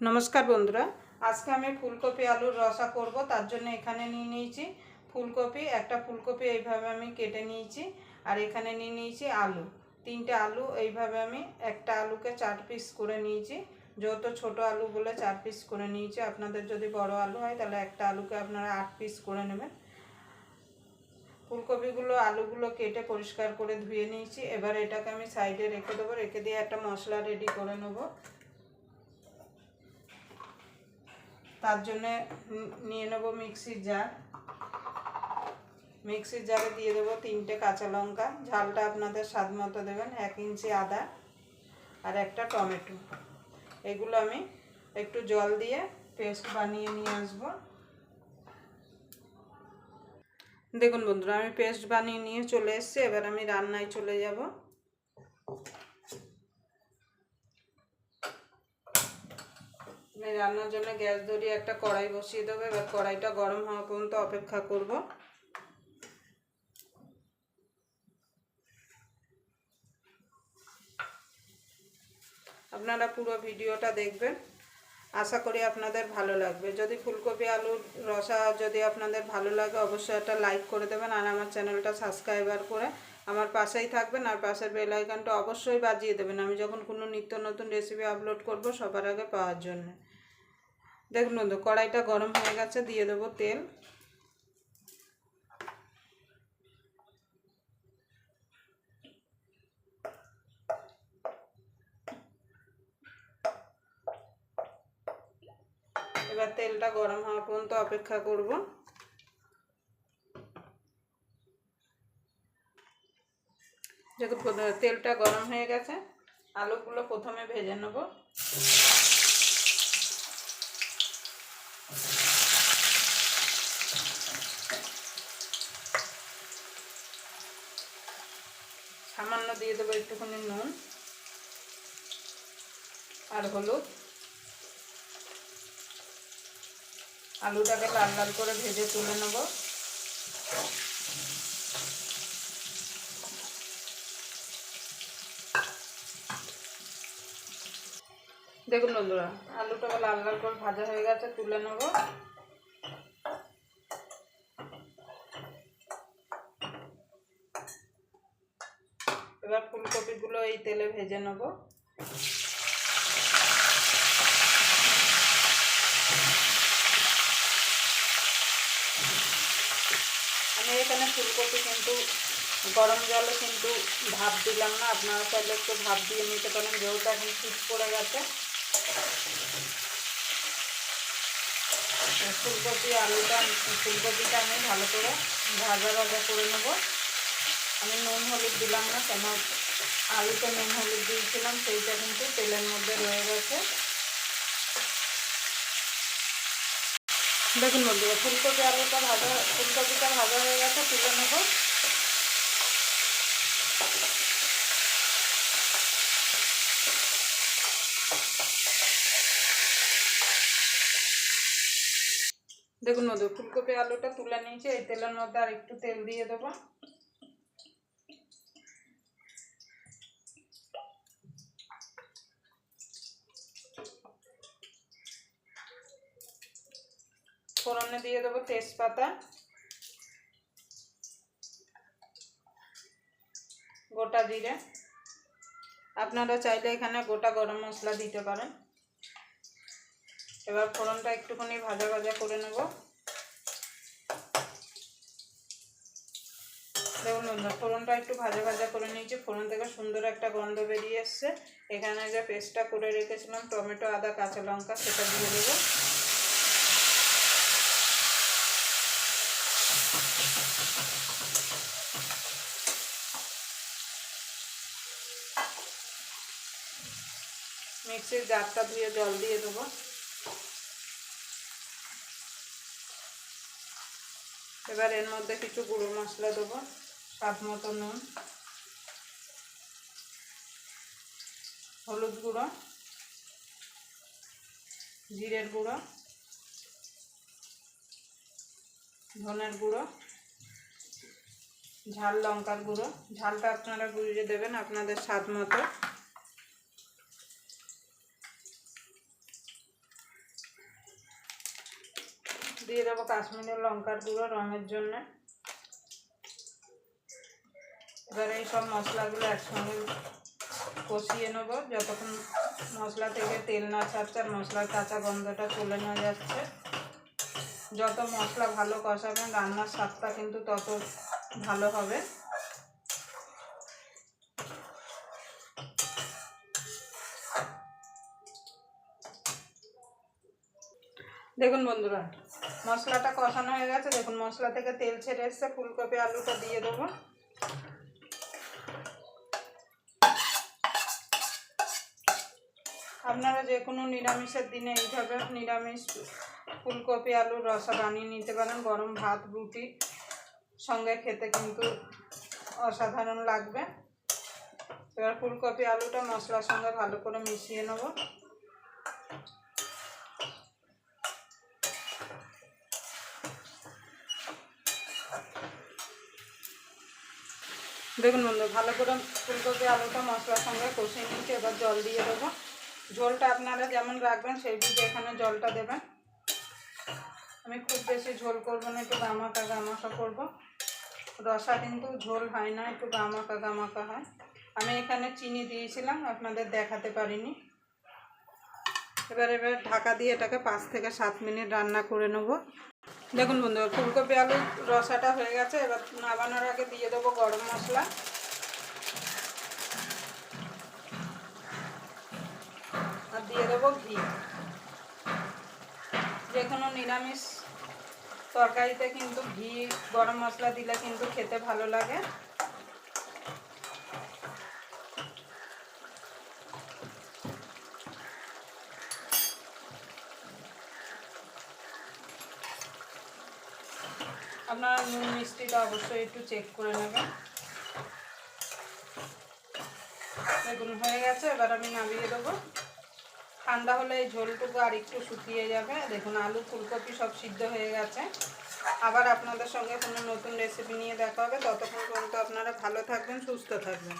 नमस्कार बंधुरा आज के हमें फुलकपि आलुर रसा करब तार जन्य एखाने निये नियेछि फुलकपि एक फुलकपि एइभावे आमि केटे नियेछि और एखाने निये नियेछि आलू तीनटे आलू एइभावे आमि एकटा आलूके 4 पिस करे नियेछि जेहेतु छोटो आलू बोले 4 पिस करे नियेछि आपनादेर जदि बड़ो आलू हय ताहले एकटा आलूके आपनारा 8 पिस करे नेबेन। फुलकपिगुलो आलूगुलो केटे परिष्कार करे धुए नियेछि एबार एटाके आमि साइडे रेखे देबो रेखे दिये एकटा मशला रेडी करे नेब। तार जन्य निये नेब मिक्सिर जार मिक्सिर जारे दिए देव 3टे काँचा लंका झालटा आपनादेर स्वाद मतो देवें 1 इंची आदा और एकटा टमेटो एगुलो आमी एकटू जल दिए पेस्ट बानिये निये आसबो। देखुन बंधुरा आमी पेस्ट बानिये निये चले एसेछि एबार आमी रान्नाय चले যাব। रान्नार जन्य ग्यास धरिए एक कड़ाई बसिए देव एबार कड़ाईटा गरम हওয়া पर्यन्त अपेक्षा करब। আপনারা পুরো ভিডিওটা দেখবেন আশা করি আপনাদের ভালো লাগবে। যদি ফুলকপি আলুর রসা যদি আপনাদের ভালো লাগে অবশ্যই একটা লাইক করে দেবেন আর আমার চ্যানেলটা সাবস্ক্রাইবার করে আমার পাশেই থাকবেন আর পাশের বেল আইকনটা অবশ্যই বাজিয়ে দেবেন আমি যখন কোনো নিত্য নতুন রেসিপি আপলোড করব সবার আগে পাওয়ার জন্য। দেখুন বন্ধু কড়াইটা গরম হয়ে গেছে দিয়ে দেব তেল। এবার তেলটা গরম হওয়া পর্যন্ত অপেক্ষা করব। যখন তেলটা গরম হয়ে গেছে আলুগুলো প্রথমে ভেজে নেব। সামান্য দিয়ে দেবো একটুখানি নুন আর হলুদ। আলুটাকে লাল লাল করে ভেজে তুলে নেব। দেখুন বন্ধুরা আলুটাকে লাল লাল করে ভাজা হয়ে গেছে তুলে নেব। এবার ফুলকপিগুলো এই তেলে ভেজে নেব। আমি এখানে ফুলকপি কিন্তু গরম জলে কিন্তু ভাপ দিলাম না আপনারা চাইলে একটু ভাপ দিয়ে নিতে পারেন যেহেতু এখন শীত পড়ে গেছে। ফুলকপিটা আমি ভালো করে ভাজা ভাজা করে নেব। আমি নুন হলুদ দিলাম না কেন আলুতে নুন হলুদ দিয়েছিলাম সেইটা কিন্তু তেলের মধ্যে রয়ে গেছে। দেখুন বন্ধুরা ফুলকপিটা ভাজা হয়ে গেছে তুলে নেব। দেখুন বন্ধু ফুলকপি আলুটা তুলে নিয়েছি এই তেলের মধ্যে আর একটু তেল দিয়ে দেবো। ফোড়নে দিয়ে দেবো তেজপাতা গোটা জিরে আপনারা চাইলে এখানে গোটা গরম মশলা দিতে পারেন। এবার ফোড়নটা একটুখানি ভাজা ভাজা করে নেব। দেখুন ফোড়নটা একটু ভাজা ভাজা করে নিয়েছি ফোড়ন থেকে সুন্দর একটা গন্ধ বেরিয়ে এসছে। এখানে যে পেস্টটা করে রেখেছিলাম টমেটো আদা কাঁচা লঙ্কা সেটা দিয়ে দেবো। মিক্সির জারটা ধুয়ে জল দিয়ে দেবো। এবার এর মধ্যে কিছু গুঁড়ো মশলা দেবো স্বাদ মতো নুন হলুদ গুঁড়ো জিরের গুঁড়ো ধনের গুঁড়ো ঝাল লঙ্কার গুঁড়ো ঝালটা আপনারা বুঝে দেবেন আপনাদের স্বাদ মতো। দিয়ে দেবো কাশ্মীরি লঙ্কার গুঁড়ো রঙের জন্য। এবার এই সব মশলাগুলো একসঙ্গে কষিয়ে নেব যতক্ষণ মশলা থেকে তেল না ছাড়ছে আর মশলার কাঁচা গন্ধটা চলে না যাচ্ছে। যত মশলা ভালো কষাবেন রান্নার স্বাদটা কিন্তু তত ভালো হবে। দেখুন বন্ধুরা, মশলাটা কষানো হয়ে গেছে। দেখুন মশলা থেকে তেল ছেড়ে এসছে। ফুলকপি আলুটা দিয়ে দেবো। আপনারা যে কোনো নিরামিষের দিনে এইভাবে নিরামিষ ফুলকপি আলুর রসা বানিয়ে নিতে পারেন। গরম ভাত রুটি সঙ্গে খেতে কিন্তু অসাধারণ লাগবে। এবার ফুলকপি আলুটা মশলার সঙ্গে ভালো করে মিশিয়ে নেব। দেখুন বন্ধু, ভালো করে ফুলকপি আলুটা মশলার সঙ্গে কষিয়ে নিচ্ছি। এবার জল দিয়ে দেবো। ঝোলটা আপনারা যেমন রাখবেন সেই বুঝে এখানে জলটা দেবেন। আমি খুব বেশি ঝোল করবো না, একটু গামাকা করবো। রসা কিন্তু ঝোল হয় না, একটু গামাকা হয়। আমি এখানে চিনি দিয়েছিলাম, আপনাদের দেখাতে পারিনি। এবার ঢাকা দিয়ে এটাকে 5 থেকে 7 মিনিট রান্না করে নেব। দেখুন বন্ধু, ফুলকপি আলুর রসাটা হয়ে গেছে। এবার নামানোর আগে দিয়ে দেবো গরম মশলা আর দিয়ে দেবো ঘি। যে কোনো নিরামিষ তরকারিতে কিন্তু ঘি গরম মশলা দিলে কিন্তু খেতে ভালো লাগে। আপনারা নুন মিষ্টিটা অবশ্যই একটু চেক করে নেবেন। দেখুন হয়ে গেছে। এবার আমি নামিয়ে দেবো। ঠান্ডা হলে এই ঝোলটুকু আর একটু শুকিয়ে যাবে। দেখুন আলু ফুলকপি সব সিদ্ধ হয়ে গেছে। আবার আপনাদের সঙ্গে কোনো নতুন রেসিপি নিয়ে দেখা হবে। ততক্ষণ পর্যন্ত আপনারা ভালো থাকবেন, সুস্থ থাকবেন।